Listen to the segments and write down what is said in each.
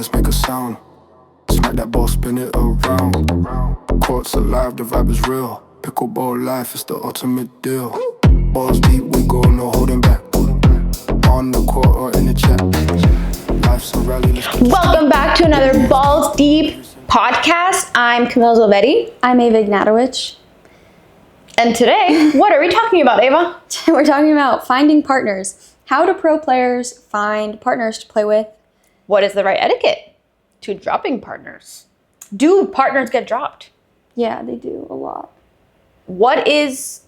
let's make a sound. Smack that ball, spin it around. Courts alive, the vibe is real. Pickleball life is the ultimate deal. Balls deep, we go, no holding back. On the court or in the chat. Life's a rally, let's get Welcome back to another Balls Deep podcast. I'm Camila Zolvetti. I'm Ava and Camila. And today, what are we talking about, Ava? We're talking about finding partners. How do pro players find partners to play with? What is the right etiquette to dropping partners? Do partners get dropped? Yeah, they do a lot. What is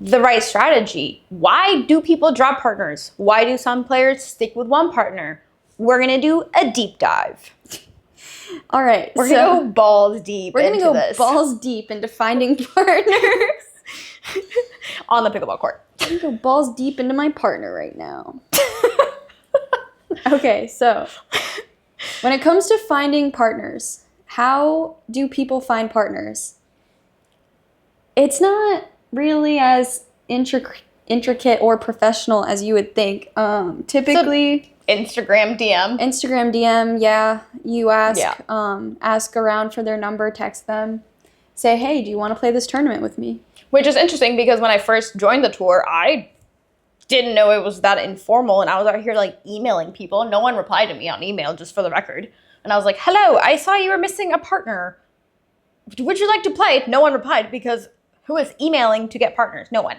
the right strategy? Why do people drop partners? Why do some players stick with one partner? We're going to do a deep dive. All right. We're going to go balls deep We're going to go this. balls deep into finding partners. On the pickleball court. I'm going to go balls deep into my partner right now. Okay, so when it comes to finding partners, how do people find partners? It's not really as intricate or professional as you would think. Typically, Instagram DM, yeah. You ask around for their number, text them, say, hey, do you want to play this tournament with me? Which is interesting because when I first joined the tour, I didn't know it was that informal, and I was out here like emailing people. No one replied to me on email, just for the record. And I was like, hello, I saw you were missing a partner. Would you like to play? No one replied because who is emailing to get partners? No one.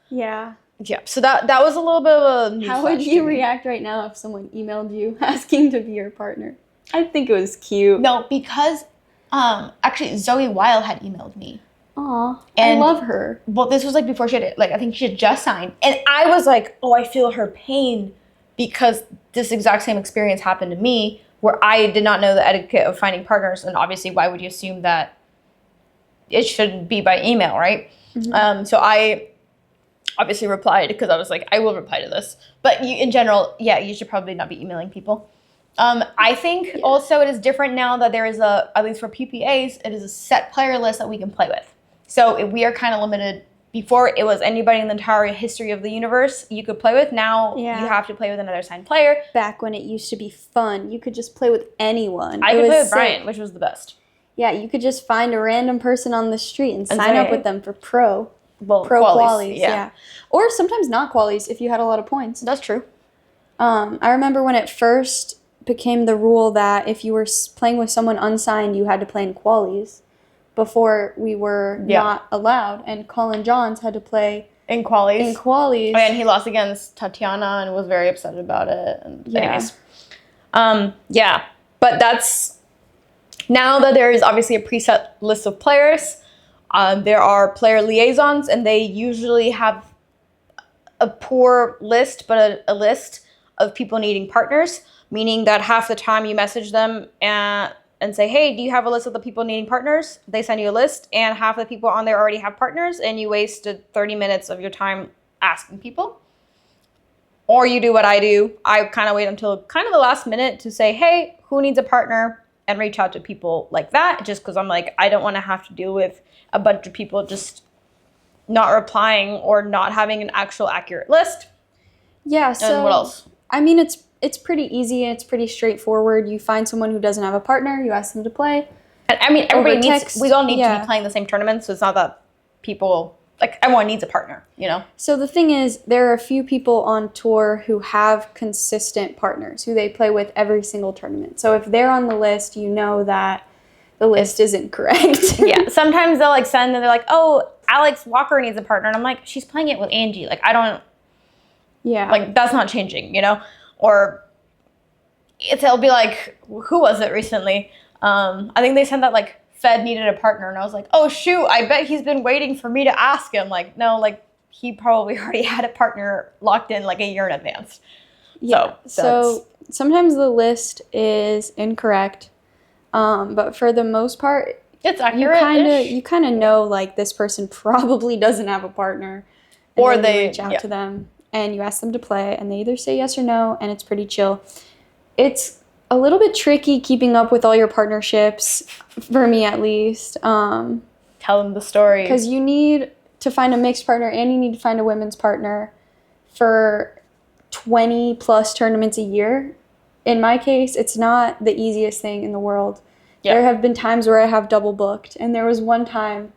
Yeah. Yeah, so that was a little bit of a How would you react right now if someone emailed you asking to be your partner? I think it was cute. No, because actually Zoe Weil had emailed me. Aw, And- I love her. Well, this was like before she had, like, I think she had just signed. And I was like, oh, I feel her pain because this exact same experience happened to me where I did not know the etiquette of finding partners. And obviously, why would you assume that it should be by email, right? Mm-hmm. So I obviously replied because I was like, I will reply to this. But in general, yeah, you should probably not be emailing people. I think also it is different now that there is at least for PPAs, it is a set player list that we can play with. So we are kind of limited. Before, it was anybody in the entire history of the universe you could play with. Now you have to play with another signed player. Back when it used to be fun, you could just play with anyone. I could play with Brian, which was the best. Yeah, you could just find a random person on the street and sign up with them for pro qualies. Yeah. Or sometimes not qualies if you had a lot of points. That's true. I remember when it first became the rule that if you were playing with someone unsigned, you had to play in qualies. Before we were not allowed, and Colin Johns had to play in qualies. Oh, and he lost against Tatiana and was very upset about it. And anyways, but that's now that there is obviously a preset list of players. There are player liaisons, and they usually have a poor list, but a list of people needing partners, meaning that half the time you message them and say, hey, do you have a list of the people needing partners? They send you a list, and half the people on there already have partners, and you wasted 30 minutes of your time asking people. Or you do what I do. I kind of wait until kind of the last minute to say, hey, who needs a partner? And reach out to people like that, just because I'm like, I don't want to have to deal with a bunch of people just not replying or not having an actual accurate list. Yeah, so and what else? I mean, it's pretty easy and it's pretty straightforward. You find someone who doesn't have a partner, you ask them to play. And, I mean, everybody we all need to be playing the same tournament, so it's not that people, like, everyone needs a partner, you know? So the thing is, there are a few people on tour who have consistent partners who they play with every single tournament. So if they're on the list, you know that the list isn't correct. Yeah, sometimes they'll, like, send and they're like, oh, Alex Walker needs a partner. And I'm like, she's playing it with Angie. Like, I don't, like, that's not changing, you know? Or it'll be like, who was it recently? I think they sent that, like, Fed needed a partner, and I was like, oh, shoot, I bet he's been waiting for me to ask him. Like, no, like, he probably already had a partner locked in, like, a year in advance. Yeah, so sometimes the list is incorrect, but for the most part, it's accurate. You kind of know, like, this person probably doesn't have a partner. Or they reach out to them, and you ask them to play, and they either say yes or no, and it's pretty chill. It's a little bit tricky keeping up with all your partnerships, for me at least. Tell them the story. Because you need to find a mixed partner, and you need to find a women's partner for 20 plus tournaments a year. in my case, it's not the easiest thing in the world. Yeah. There have been times where I have double booked, and there was one time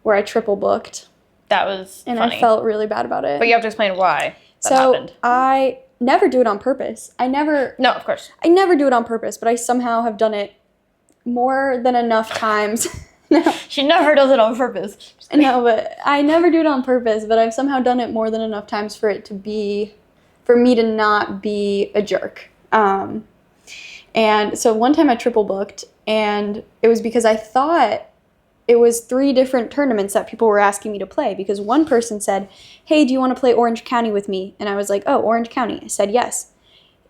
where I triple booked. That was and funny. I felt really bad about it. But you have to explain why that so happened. I never do it on purpose. No, of course. I never do it on purpose, but I somehow have done it more than enough times. No. She never does it on purpose. No, but I never do it on purpose, but I've somehow done it more than enough times for me to not be a jerk. And so one time I triple booked, and it was because I thought it was 3 different tournaments that people were asking me to play, because one person said, hey, do you want to play Orange County with me? And I was like, oh, Orange County. I said yes.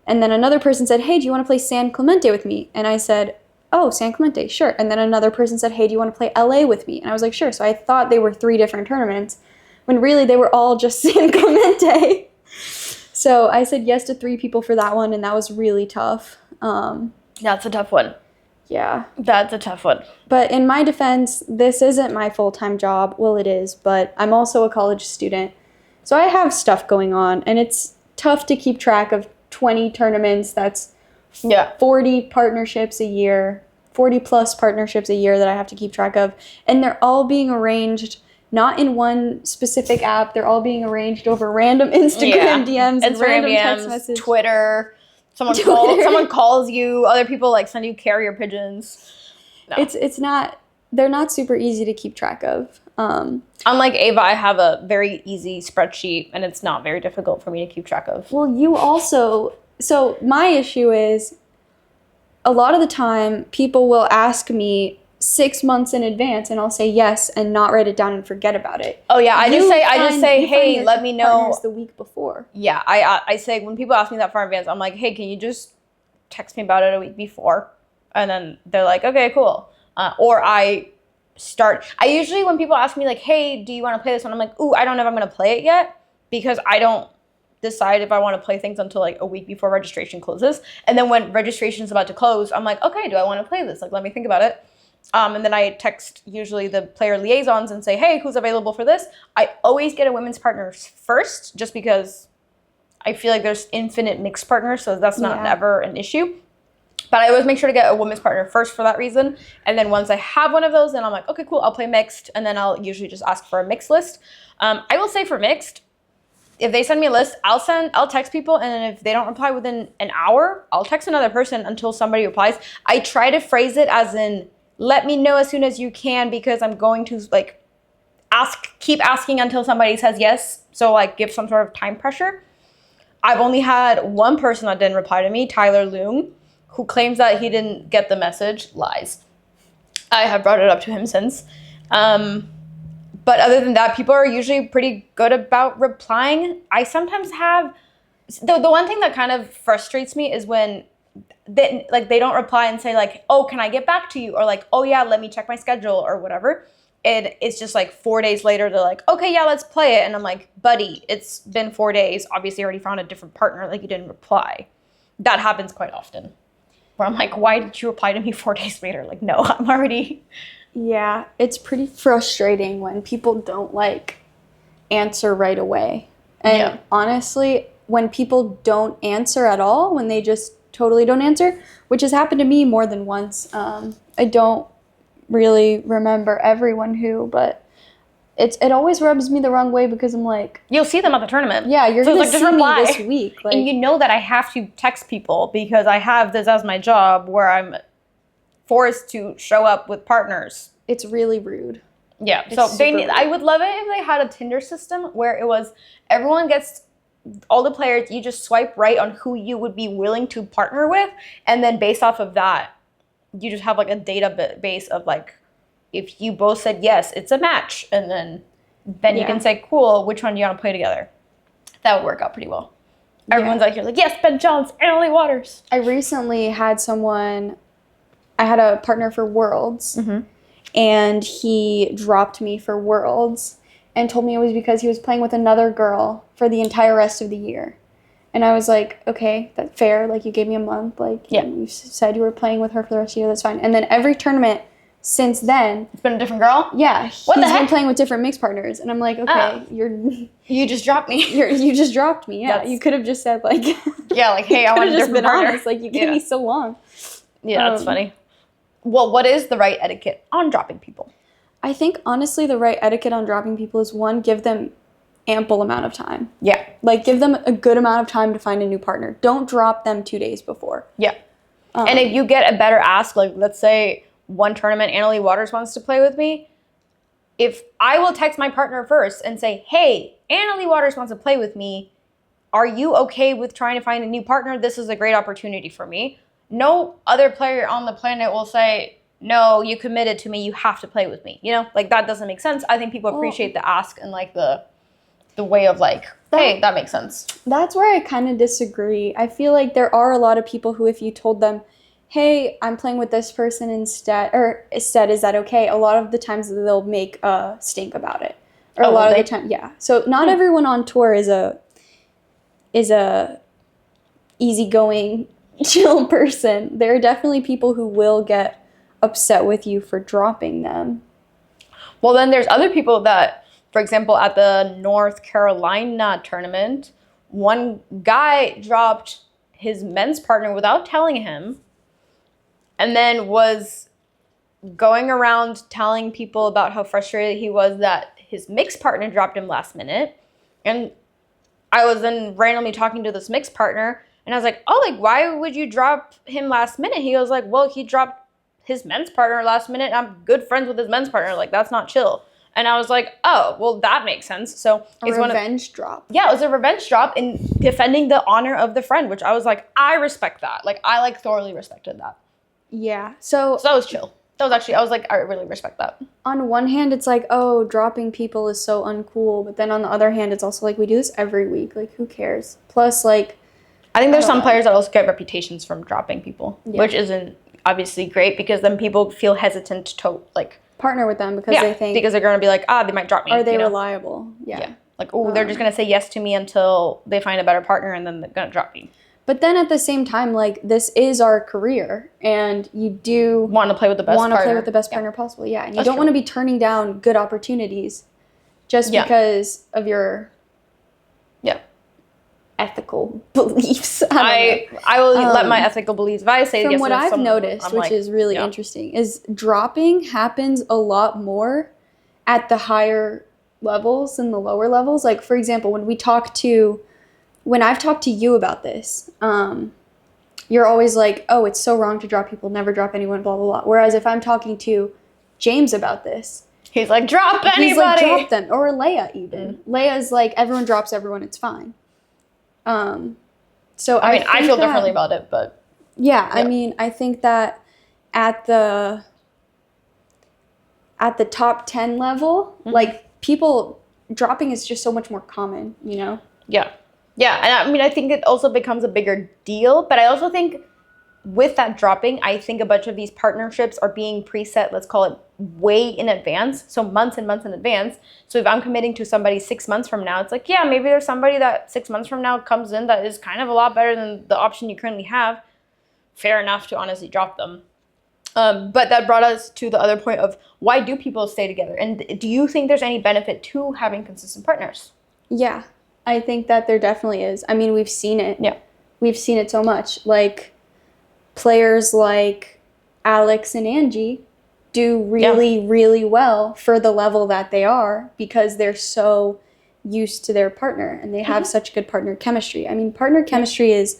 And then another person said, hey, do you want to play San Clemente with me? And I said, oh, San Clemente, sure. And then another person said, hey, do you want to play LA with me? And I was like, sure. So I thought they were 3 different tournaments, when really they were all just San Clemente. So I said yes to 3 people for that one, and that was really tough. That's a tough one. Yeah. That's a tough one. But in my defense, this isn't my full-time job. Well, it is, but I'm also a college student. So I have stuff going on, and it's tough to keep track of 20 tournaments. That's 40 partnerships a year, 40 plus partnerships a year that I have to keep track of. And they're all being arranged not in one specific app. They're all being arranged over random Instagram DMs and random text messages. Twitter. Someone calls you. Other people like send you carrier pigeons. No. It's not. They're not super easy to keep track of. Unlike Ava, I have a very easy spreadsheet, and it's not very difficult for me to keep track of. Well, you also. So my issue is, a lot of the time, people will ask me 6 months in advance, and I'll say yes and not write it down and forget about it. Oh yeah, I just say, hey, let me know the week before. Yeah, I say when people ask me that far in advance, I'm like, hey, can you just text me about it a week before? And then they're like, okay, cool. Or I usually, when people ask me like, hey, do you want to play this one? I'm like, ooh, I don't know if I'm going to play it yet, because I don't decide if I want to play things until like a week before registration closes. And then when registration is about to close, I'm like, okay, do I want to play this? Like, let me think about it. And then I text usually the player liaisons and say, hey, who's available for this? I always get a women's partner first, just because I feel like there's infinite mixed partners, so that's not ever an issue. But I always make sure to get a women's partner first for that reason. And then once I have one of those, then I'm like, okay, cool, I'll play mixed. And then I'll usually just ask for a mixed list. I will say for mixed, if they send me a list, I'll text people, and then if they don't reply within an hour, I'll text another person until somebody replies. I try to phrase it as in, let me know as soon as you can, because I'm going to like keep asking until somebody says yes. So like give some sort of time pressure. I've only had one person that didn't reply to me, Tyler Loom, who claims that he didn't get the message. Lies. I have brought it up to him since. But other than that, people are usually pretty good about replying. I sometimes have the one thing that kind of frustrates me is when they don't reply and say like, oh, can I get back to you? Or like, oh yeah, let me check my schedule or whatever. And it's just like 4 days later, they're like, okay, yeah, let's play it. And I'm like, buddy, it's been 4 days. Obviously, I already found a different partner. Like, you didn't reply. That happens quite often. Where I'm like, why did you reply to me 4 days later? Like, no, I'm already. Yeah, it's pretty frustrating when people don't like answer right away. And honestly, when people don't answer at all, when they just totally don't answer, which has happened to me more than once. I don't really remember everyone who, but it always rubs me the wrong way, because I'm like, you'll see them at the tournament. Yeah, you're gonna see me this week. Like, and you know that I have to text people because I have this as my job where I'm forced to show up with partners. It's really rude. Yeah, so I would love it if they had a Tinder system where it was everyone gets all the players, you just swipe right on who you would be willing to partner with, and then based off of that, you just have like a database of like, if you both said yes, it's a match, and then you can say, cool, which one do you want to play together? That would work out pretty well. Everyone's out here like, yes, Ben Johns, Emily Waters. I recently had I had a partner for Worlds, and he dropped me for Worlds and told me it was because he was playing with another girl for the entire rest of the year. And I was like, okay, that's fair. Like, you gave me a month. Like, you said you were playing with her for the rest of the year. That's fine. And then every tournament since then, It's been a different girl? yeah, What the he's been heck? playing with different mixed partners, and I'm like, okay, Oh. You just dropped me. you just dropped me. Yeah, That's- you could have just said like, Yeah, like, hey, you I could want have a just different been partner. honest. Like, you gave me so long. Yeah, that's funny. Well, what is the right etiquette on dropping people? I think honestly, the right etiquette on dropping people is one, give them ample amount of time. Yeah. Like, give them a good amount of time to find a new partner. Don't drop them 2 days before. Yeah. And if you get a better ask, like let's say one tournament, Annalie Waters wants to play with me, if I will text my partner first and say, hey, Annalie Waters wants to play with me, are you okay with trying to find a new partner? This is a great opportunity for me. No other player on the planet will say, no, you committed to me, you have to play with me. You know, like that doesn't make sense. I think people appreciate the ask and like the way of like, hey, that makes sense. That's where I kind of disagree. I feel like there are a lot of people who, if you told them, hey, I'm playing with this person instead, is that okay? A lot of the times they'll make a stink about it. Or a lot of the time, yeah. So not everyone on tour is a easygoing, chill person. There are definitely people who will get upset with you for dropping them. Well, then there's other people that, for example, at the North Carolina tournament, one guy dropped his men's partner without telling him, and then was going around telling people about how frustrated he was that his mixed partner dropped him last minute. And I was then randomly talking to this mixed partner, and I was like, oh, like, why would you drop him last minute? He was like, well, he dropped his men's partner last minute. I'm good friends with his men's partner. Like, that's not chill. And I was like, oh, well, that makes sense. So it's a revenge drop. Yeah, it was a revenge drop in defending the honor of the friend, which I was like, I respect that. Like, I like thoroughly respected that. Yeah. So that was chill. That was actually, I was like, I really respect that. On one hand, it's like, oh, dropping people is so uncool. But then on the other hand, it's also like, we do this every week. Like, who cares? Plus, like, I think there's some players that also get reputations from dropping people, which isn't obviously great because then people feel hesitant to, like, partner with them because they think, because they're going to be like, they might drop me. Are they reliable? Yeah. Like, oh, they're just going to say yes to me until they find a better partner and then they're going to drop me. But then at the same time, like, this is our career, and you do want to play with the best partner possible. Yeah, and you don't want to be turning down good opportunities just because of your ethical beliefs. I will let my ethical beliefs. If I say from what I've noticed, which is really interesting, is dropping happens a lot more at the higher levels than the lower levels. Like, for example, when I've talked to you about this, you're always like, oh, it's so wrong to drop people, never drop anyone, blah, blah, blah. Whereas if I'm talking to James about this, he's like, drop anybody. He's like, drop them. Or Leia even. Leia's like, everyone drops everyone, it's fine. So I mean, I feel differently about it, but. Yeah, I mean, I think that at the top 10 level, like, people dropping is just so much more common, you know? Yeah. Yeah, and I mean, I think it also becomes a bigger deal, but I also think with that dropping, I think a bunch of these partnerships are being preset, let's call it way in advance, so months and months in advance. So if I'm committing to somebody 6 months from now, it's like, yeah, maybe there's somebody that 6 months from now comes in that is kind of a lot better than the option you currently have. Fair enough to honestly drop them. But that brought us to the other point of why do people stay together? And do you think there's any benefit to having consistent partners? Yeah. I think that there definitely is. I mean, we've seen it. Yeah. We've seen it so much. Like, players like Alex and Angie do really, really well for the level that they are because they're so used to their partner and they have such good partner chemistry. I mean, partner chemistry is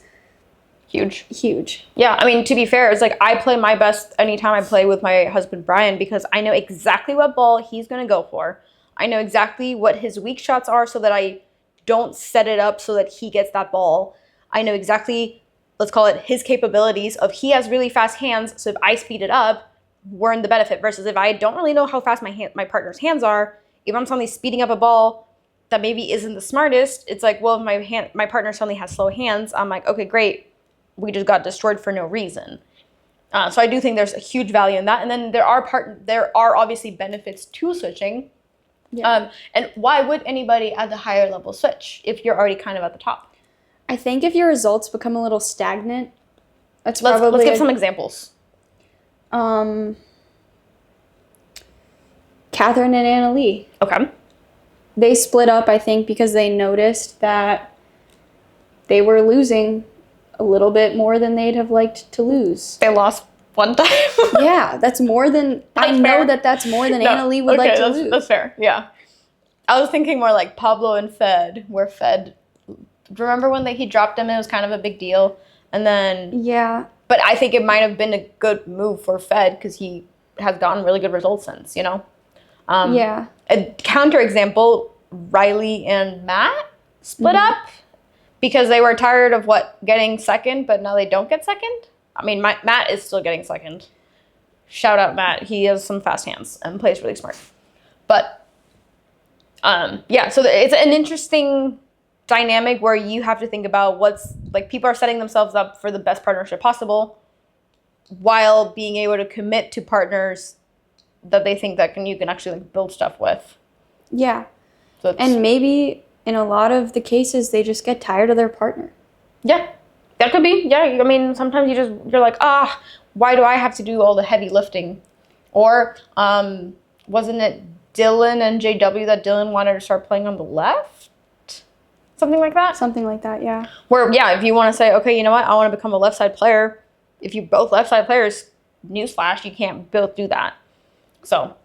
huge. Yeah, I mean, to be fair, it's like I play my best anytime I play with my husband, Brian, because I know exactly what ball he's going to go for. I know exactly what his weak shots are so that I don't set it up so that he gets that ball. I know exactly, let's call it his capabilities of he has really fast hands. So if I speed it up, we're in the benefit versus if I don't really know how fast my partner's hands are, if I'm suddenly speeding up a ball that maybe isn't the smartest, it's like, well, if my partner suddenly has slow hands, I'm like, okay, great. We just got destroyed for no reason. So I do think there's a huge value in that. And then there are obviously benefits to switching. Yeah. And why would anybody at the higher level switch if you're already kind of at the top? I think if your results become a little stagnant, let's give some examples. Catherine and Anna Lee. Okay. They split up, I think, because they noticed that they were losing a little bit more than they'd have liked to lose. They lost one time. Yeah, that's more than... I know that's more than Anna Lee would like to lose. That's fair, yeah. I was thinking more like Pablo and Fed, where Fed... Remember when he dropped him? It was kind of a big deal. And then... Yeah. But I think it might have been a good move for Fed because he has gotten really good results since, you know? Yeah. A counterexample, Riley and Matt split up because they were tired of getting second, but now they don't get second. I mean, Matt is still getting second. Shout out Matt. He has some fast hands and plays really smart. But yeah, so it's an interesting dynamic where you have to think about people are setting themselves up for the best partnership possible while being able to commit to partners that they think that you can actually build stuff with. Yeah. So and maybe in a lot of the cases, they just get tired of their partner. Yeah, that could be. Yeah, I mean, sometimes you're like, why do I have to do all the heavy lifting? Or wasn't it Dylan and JW that Dylan wanted to start playing on the left? Something like that? Something like that, yeah. Where, yeah, if you want to say, okay, you know what, I want to become a left side player. If you both left side players, newsflash, you can't both do that. So,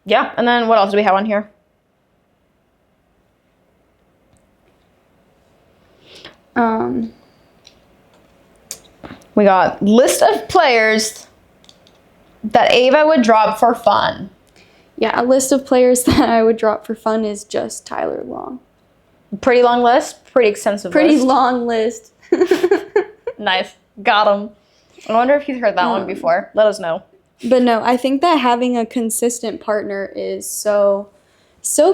yeah. And then what else do we have on here? We got list of players that Ava would drop for fun. Yeah, a list of players that I would drop for fun is just Tyler Long. Pretty long list, pretty extensive pretty list. Long list. Nice. Got him. I wonder if he's heard that one before. Let us know. But no, I think that having a consistent partner is so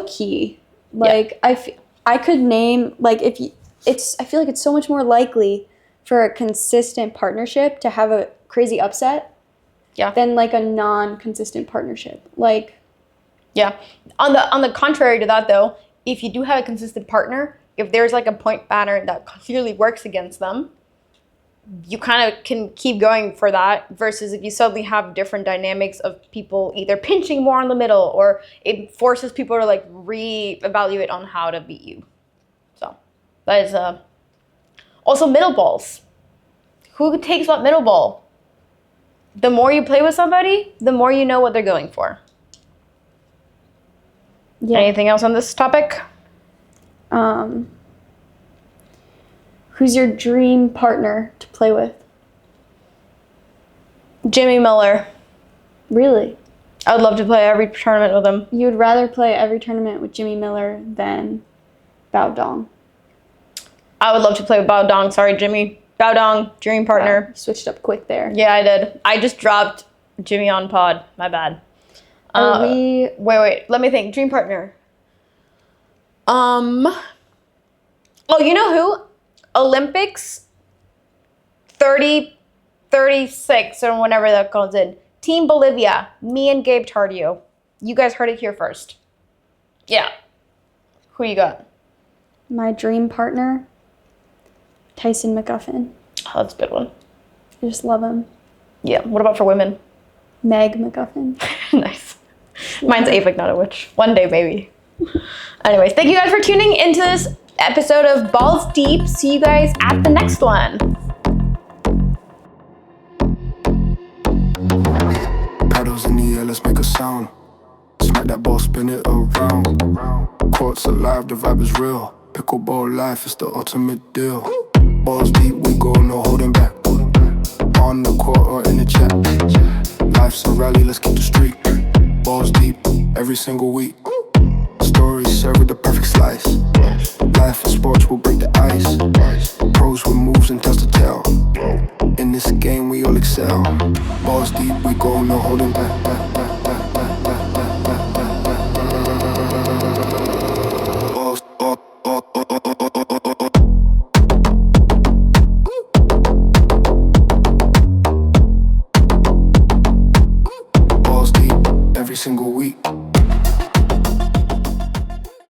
key. Like, yeah. I could name, like, I feel like it's so much more likely for a consistent partnership to have a crazy upset than like a non-consistent partnership. Like, yeah. On the contrary to that, though, if you do have a consistent partner, if there's like a point pattern that clearly works against them, you kind of can keep going for that, versus if you suddenly have different dynamics of people either pinching more in the middle, or it forces people to like reevaluate on how to beat you. So that is also middle balls. Who takes what middle ball? The more you play with somebody, the more you know what they're going for. Yeah. Anything else on this topic? Who's your dream partner to play with? Jimmy Miller. Really? I would love to play every tournament with him. You would rather play every tournament with Jimmy Miller than Bao Dong? I would love to play with Bao Dong. Sorry, Jimmy. Bao Dong, dream partner. Wow, switched up quick there. Yeah, I did. I just dropped Jimmy on pod. My bad. Wait. Let me think. Dream partner. Oh, you know who? Olympics 36 or whenever that goes in. Team Bolivia. Me and Gabe Tardio. You guys heard it here first. Yeah. Who you got? My dream partner, Tyson McGuffin. Oh, that's a good one. I just love him. Yeah. What about for women? Meg McGuffin. Nice. Mine's Ava Gnatowicz. One day, maybe. Anyways, thank you guys for tuning into this episode of Balls Deep. See you guys at the next one. Paddles in the air, let's make a sound. Smack that ball, spin it around. Courts alive, the vibe is real. Pickleball life is the ultimate deal. Balls deep, we go, no holding back. On the court or in the chat. Life's a rally, let's keep the streak. Balls deep, every single week. Stories served with the perfect slice. Life in sports will break the ice. Pros with moves and tells to tell. In this game we all excel. Balls deep, we go, no holding back.